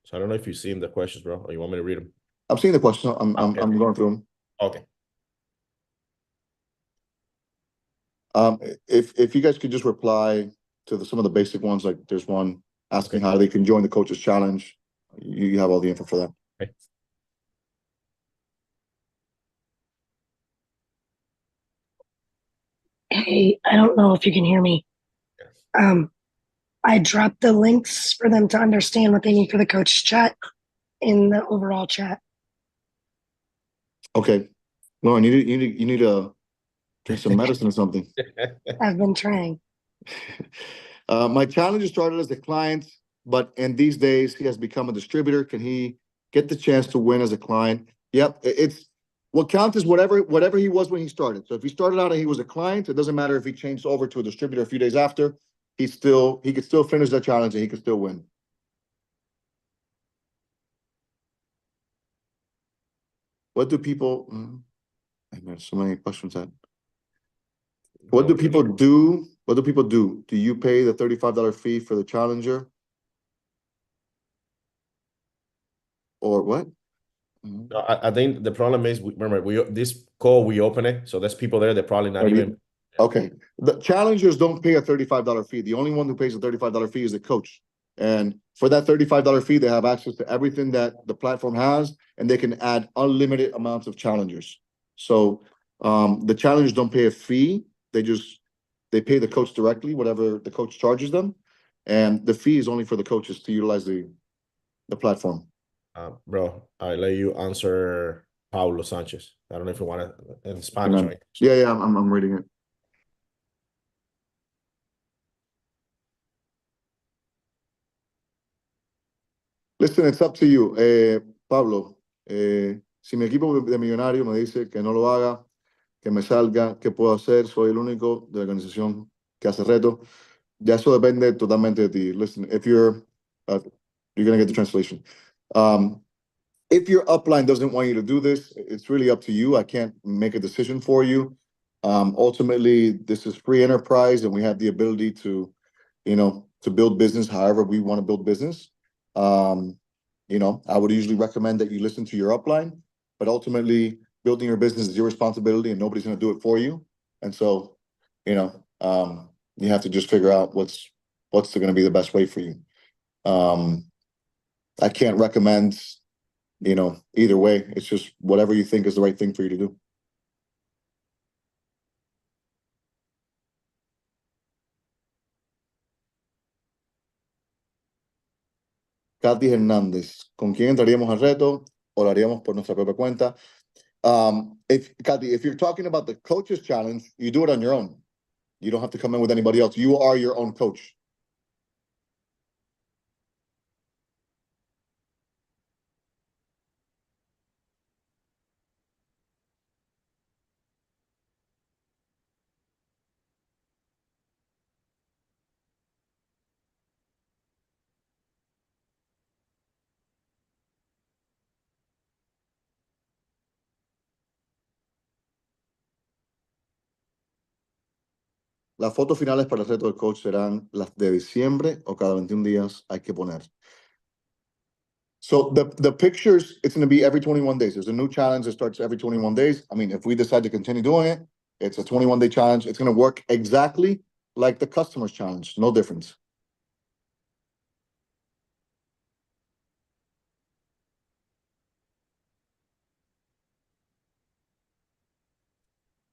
So I don't know if you've seen the questions, bro, or you want me to read them? I'm seeing the question. I'm going through them. Okay. If you guys could just reply to some of the basic ones, like there's one asking how they can join the coaches challenge. You have all the info for that. Okay. Hey, I don't know if you can hear me. I dropped the links for them to understand what they need for the coach chat in the overall chat. Okay. Lauren, you need to drink some medicine or something. I've been trying. My challenger started as a client, but in these days he has become a distributor. Can he get the chance to win as a client? Yep. It's what counts is whatever he was when he started. So if he started out and he was a client, it doesn't matter if he changed over to a distributor a few days after. He could still finish that challenge and he could still win. What do people? There's so many questions. What do people do? What do people do? Do you pay the $35 fee for the challenger? Or what? I think the problem is, remember, this call, we open it, so there's people there that probably not even. Okay. The challengers don't pay a $35 fee. The only one who pays a $35 fee is the coach. And for that $35 fee, they have access to everything that the platform has, and they can add unlimited amounts of challengers. So the challengers don't pay a fee. They pay the coach directly, whatever the coach charges them. And the fee is only for the coaches to utilize the platform. Bro, I let you answer Paulo Sanchez. I don't know if you want to in Spanish. Right? Yeah, I'm reading it. Listen, it's up to you. Pablo, si mi equipo de millonario me dice que no lo haga, que me salga, ¿qué puedo hacer? Soy el único de la organización que hace reto. Ya eso depende totalmente de ti. Listen, if you're going to get the translation. If your upline doesn't want you to do this, it's really up to you. I can't make a decision for you. Ultimately, this is free enterprise, and we have the ability to build business however we want to build business. I would usually recommend that you listen to your upline, but ultimately building your business is your responsibility and nobody's going to do it for you. And so, you have to just figure out what's going to be the best way for you. I can't recommend, either way. It's just whatever you think is the right thing for you to do. Katy Hernández, ¿con quién entraríamos al reto o lo haríamos por nuestra propia cuenta? Katy, if you're talking about the coaches challenge, you do it on your own. You don't have to come in with anybody else. You are your own coach. Las fotos finales para el reto del coach serán las de diciembre o cada 21 días hay que poner. So the pictures, it's going to be every 21 days. There's a new challenge that starts every 21 days. I mean, if we decide to continue doing it, it's a 21-day challenge. It's going to work exactly like the customer's challenge. No difference.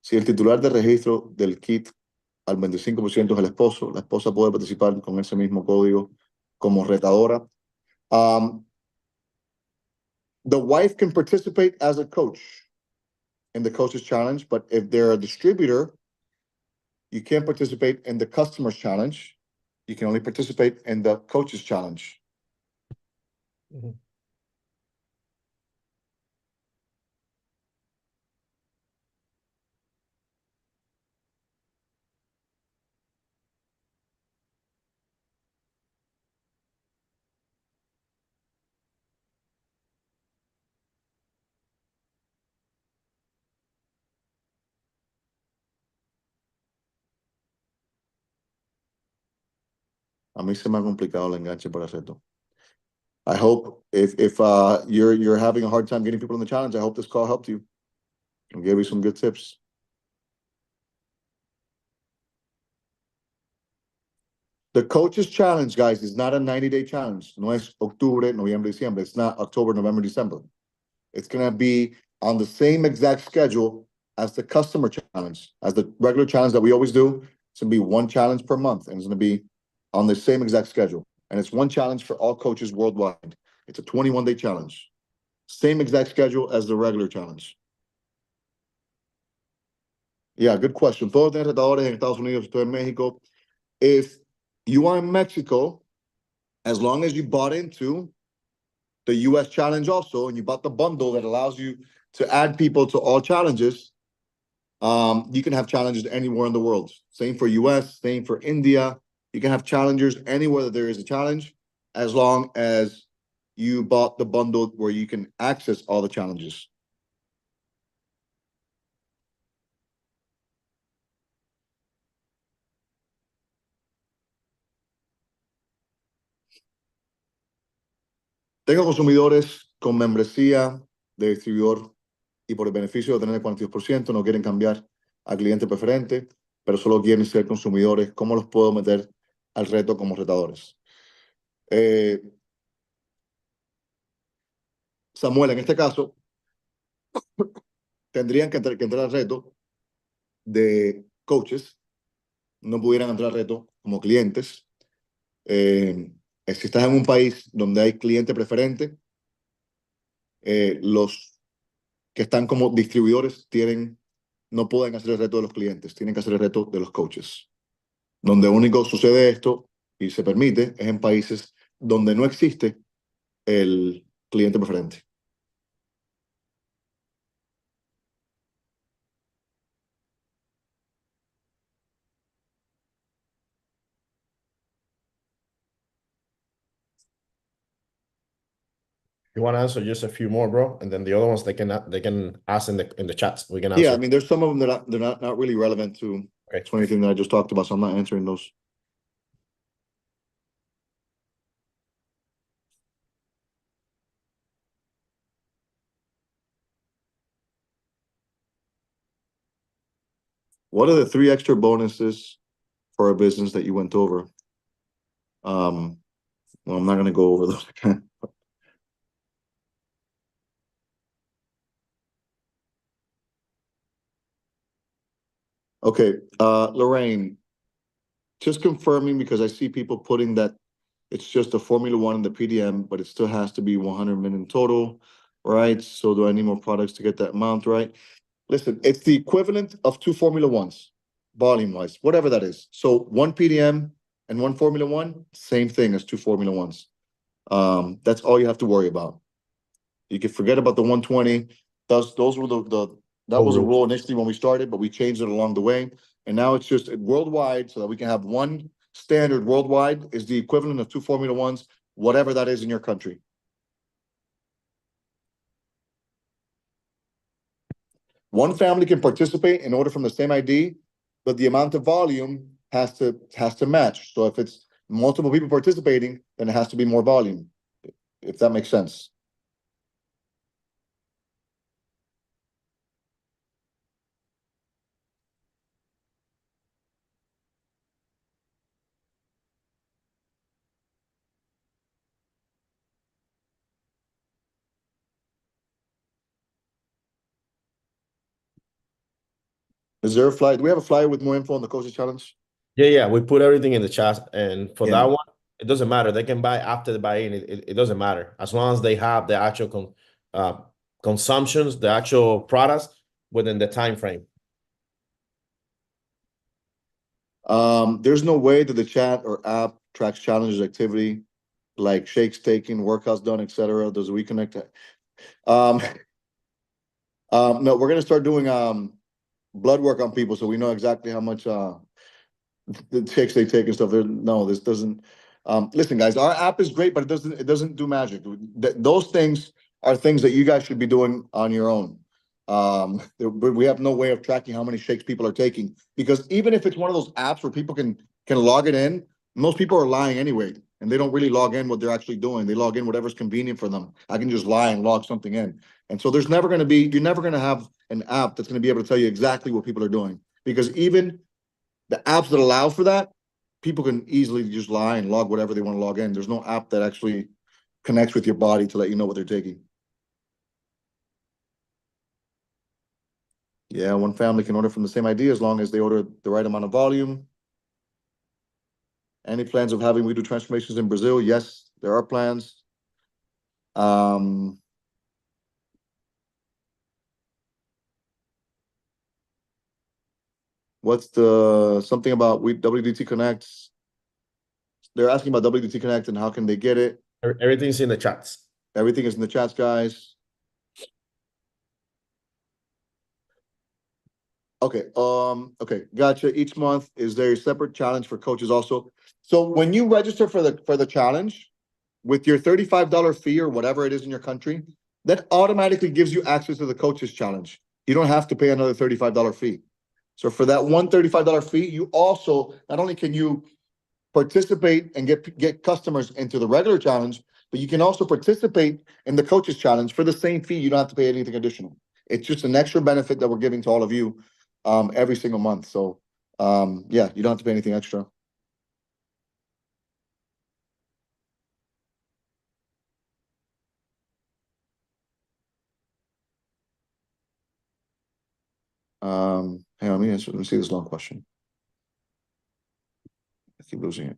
Si el titular de registro del kit al 25% es el esposo, la esposa puede participar con ese mismo código como retadora. The wife can participate as a coach in the coach's challenge, but if they're a distributor, you can't participate in the customer's challenge. You can only participate in the coach's challenge. Mhm. A mí se me ha complicado el enganche para reto. I hope if you're having a hard time getting people in the challenge, I hope this call helped you and gave you some good tips. The coach's challenge, guys, is not a 90-day challenge. No es octubre, noviembre, diciembre. It's not October, November, December. It's going to be on the same exact schedule as the customer challenge, as the regular challenge that we always do. It's going to be one challenge per month, and it's going to be on the same exact schedule. And it's one challenge for all coaches worldwide. It's a 21-day challenge. Same exact schedule as the regular challenge. Yeah, good question. Todos tienen retadores en Estados Unidos, estoy en México. If you are in Mexico, as long as you bought into the US challenge also, and you bought the bundle that allows you to add people to all challenges, you can have challenges anywhere in the world. Same for US, same for India. You can have challengers anywhere that there is a challenge, as long as you bought the bundle where you can access all the challenges. Tengo consumidores con membresía de distribuidor y por el beneficio de tener el 42%, no quieren cambiar a cliente preferente, pero solo quieren ser consumidores. ¿Cómo los puedo meter al reto como retadores? Samuel, en este caso, tendrían que entrar al reto de coaches, no pudieran entrar al reto como clientes. Si estás en un país donde hay cliente preferente, los que están como distribuidores no pueden hacer el reto de los clientes, tienen que hacer el reto de los coaches. Donde único sucede esto y se permite es en países donde no existe el cliente preferente. You want to answer just a few more, bro, and then the other ones they can ask in the chats. We can answer. Yeah, I mean, there's some of them that they're not really relevant to anything that I just talked about, so I'm not answering those. What are the 3 extra bonuses for a business that you went over? Well, I'm not going to go over those again. Okay, Lorraine, just confirming, because I see people putting that it's just a Formula One in the PDM, but it still has to be 100 million total, right? So do I need more products to get that amount, right? Listen, it's the equivalent of 2 Formula Ones, volume-wise, whatever that is. So 1 PDM and 1 Formula One, same thing as 2 Formula Ones. That's all you have to worry about. You can forget about the 120. Those were that was a rule initially when we started, but we changed it along the way. And now it's just worldwide, so that we can have one standard worldwide is the equivalent of 2 Formula Ones, whatever that is in your country. One family can participate and order from the same ID, but the amount of volume has to match. So if it's multiple people participating, then it has to be more volume, if that makes sense. Is there a flyer? Do we have a flyer with more info on the coaches challenge? Yeah, we put everything in the chat, and for Yeah. that one, it doesn't matter. They can buy after the buy-in. It doesn't matter as long as they have the actual consumptions, the actual products within the time frame. There's no way that the chat or app tracks challenges activity, like shakes taken, workouts done, etc. Does we connect? No, we're gonna start doing blood work on people, so we know exactly how much the shakes they take and stuff. No, this doesn't. Listen, guys, our app is great, but it doesn't do magic. Those things are things that you guys should be doing on your own. We have no way of tracking how many shakes people are taking, because even if it's one of those apps where people can log it in, most people are lying anyway, and they don't really log in what they're actually doing. They log in whatever's convenient for them. I can just lie and log something in. And so you're never going to have an app that's going to be able to tell you exactly what people are doing, because even the apps that allow for that, people can easily just lie and log whatever they want to log in. There's no app that actually connects with your body to let you know what they're taking. Yeah, one family can order from the same ID as long as they order the right amount of volume. Any plans of having we do transformations in Brazil? Yes, there are plans. What's something about WDT Connect? They're asking about WDT Connect and how can they get it? Everything's in the chats. Everything is in the chats, guys. Okay, gotcha. Each month, is there a separate challenge for coaches also? So when you register for the challenge with your $35 fee or whatever it is in your country, that automatically gives you access to the coaches challenge. You don't have to pay another $35 fee. So for that one $35 fee, you also, not only can you participate and get customers into the regular challenge, but you can also participate in the coaches challenge for the same fee. You don't have to pay anything additional. It's just an extra benefit that we're giving to all of you every single month. So yeah, you don't have to pay anything extra. Hang on, let me see this long question. I keep losing it.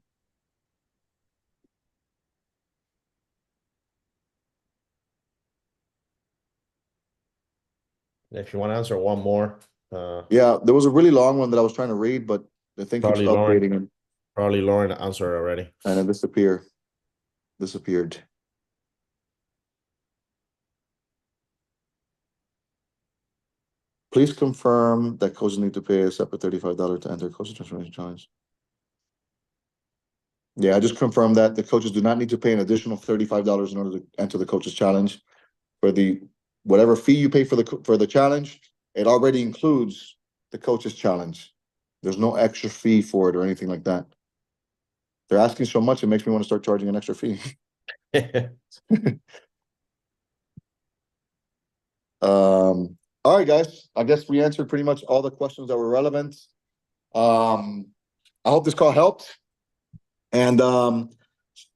If you want to answer one more, Yeah, there was a really long one that I was trying to read, but the thing keeps Probably Lauren. updating and probably Lauren answered already. it disappeared. Please confirm that coaches need to pay a separate $35 to enter coaches transformation challenge. Yeah, I just confirmed that the coaches do not need to pay an additional $35 in order to enter the coaches challenge. For the whatever fee you pay for the challenge, it already includes the coaches challenge. There's no extra fee for it or anything like that. They're asking so much, it makes me want to start charging an extra fee. All right, guys. I guess we answered pretty much all the questions that were relevant. I hope this call helped. And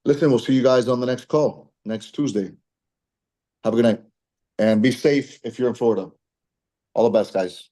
listen, we'll see you guys on the next call next Tuesday. Have a good night and be safe if you're in Florida. All the best, guys.